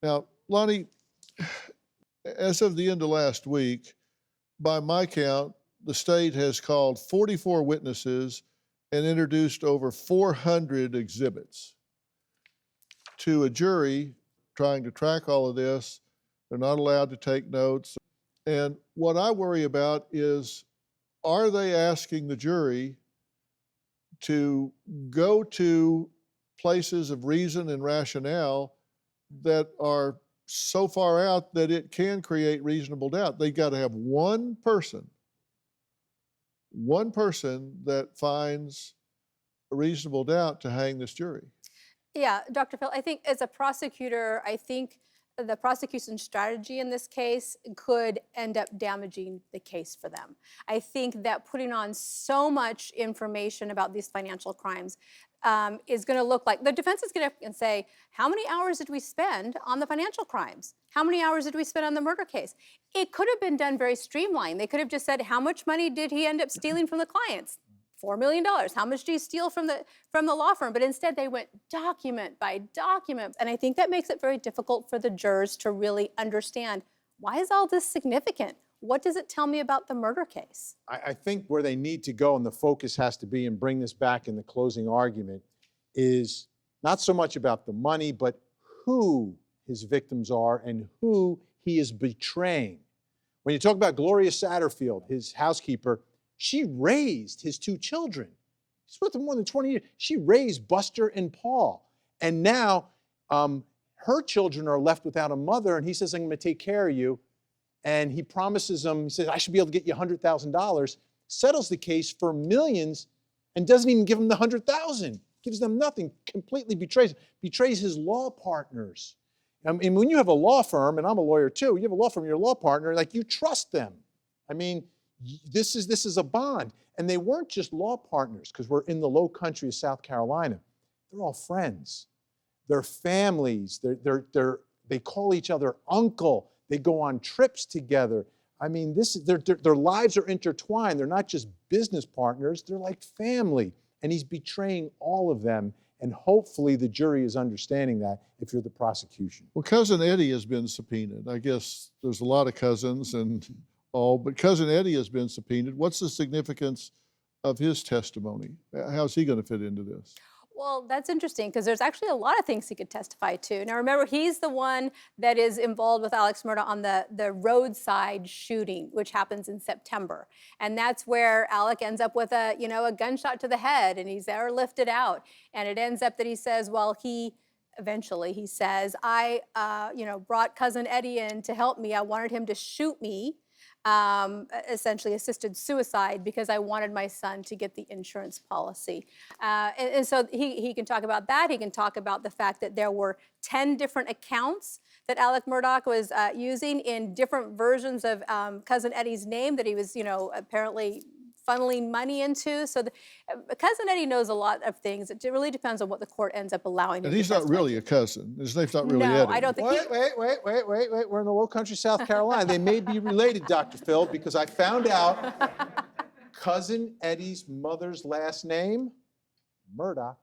Now, Loni, as of the end of last week, by my count, the state has called 44 witnesses and introduced over 400 exhibits to a jury trying to track all of this. They're not allowed to take notes. And what I worry about is, are they asking the jury to go to places of reason and rationale that are so far out that it can create reasonable doubt? They got to have one person that finds a reasonable doubt to hang this jury. Yeah, Dr. Phil, I think as a prosecutor, I think the prosecution strategy in this case could end up damaging the case for them. I think that putting on so much information about these financial crimes is going to look like the defense is going to say, how many hours did we spend on the financial crimes? How many hours did we spend on the murder case? It could have been done very streamlined. They could have just said, how much money did he end up stealing from the clients? $4 million. How much do you steal from the law firm? But instead they went document by document. And I think that makes it very difficult for the jurors to really understand, why is all this significant? What does it tell me about the murder case? I think where they need to go, and the focus has to be, and bring this back in the closing argument, is not so much about the money, but who his victims are and who he is betraying. When you talk about Gloria Satterfield, his housekeeper, she raised his two children. She's with them more than 20 years. She raised Buster and Paul. And now her children are left without a mother, and he says, I'm going to take care of you. And he promises them, he says, I should be able to get you $100,000, settles the case for millions, and doesn't even give them the $100,000. Gives them nothing, completely betrays his law partners. I mean, when you have a law firm, and I'm a lawyer too, you have a law firm, your law partner, like, you trust them. I mean, this is a bond. And they weren't just law partners, because we're in the low country of South Carolina. They're all friends. They're families. They call each other uncle. They go on trips together. I mean, their lives are intertwined. They're not just business partners. They're like family. And he's betraying all of them. And hopefully the jury is understanding that if you're the prosecution. Well, Cousin Eddie has been subpoenaed. I guess there's a lot of cousins and all, but Cousin Eddie has been subpoenaed. What's the significance of his testimony? How's he going to fit into this? Well, that's interesting, because there's actually a lot of things he could testify to. Now, remember, he's the one that is involved with Alex Murdaugh on the roadside shooting, which happens in September. And that's where Alec ends up with a gunshot to the head, and he's there lifted out. And it ends up that he says, well, eventually he says, I brought Cousin Eddie in to help me. I wanted him to shoot me. Essentially assisted suicide because I wanted my son to get the insurance policy. And so he can talk about that. He can talk about the fact that there were 10 different accounts that Alex Murdaugh was using in different versions of Cousin Eddie's name that he was, apparently funneling money into. So Cousin Eddie knows a lot of things. It really depends on what the court ends up allowing him. And he's not really a cousin. His name's not really Eddie. No, I don't think. Wait. We're in the low country, South Carolina. They may be related, Dr. Phil, because I found out Cousin Eddie's mother's last name, Murdaugh.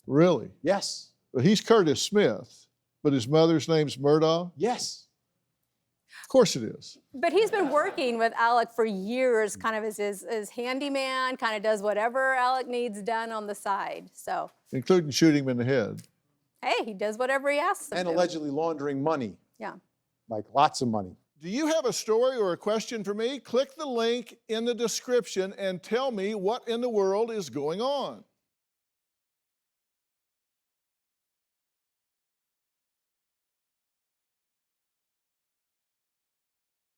Really? Yes. Well, he's Curtis Smith, but his mother's name's Murdaugh? Yes. Of course it is. But he's been working with Alec for years, kind of as his handyman, kind of does whatever Alec needs done on the side, so. Including shooting him in the head. Hey, he does whatever he asks him And to. allegedly laundering money. Yeah. Like lots of money. Do you have a story or a question for me? Click the link in the description and tell me what in the world is going on.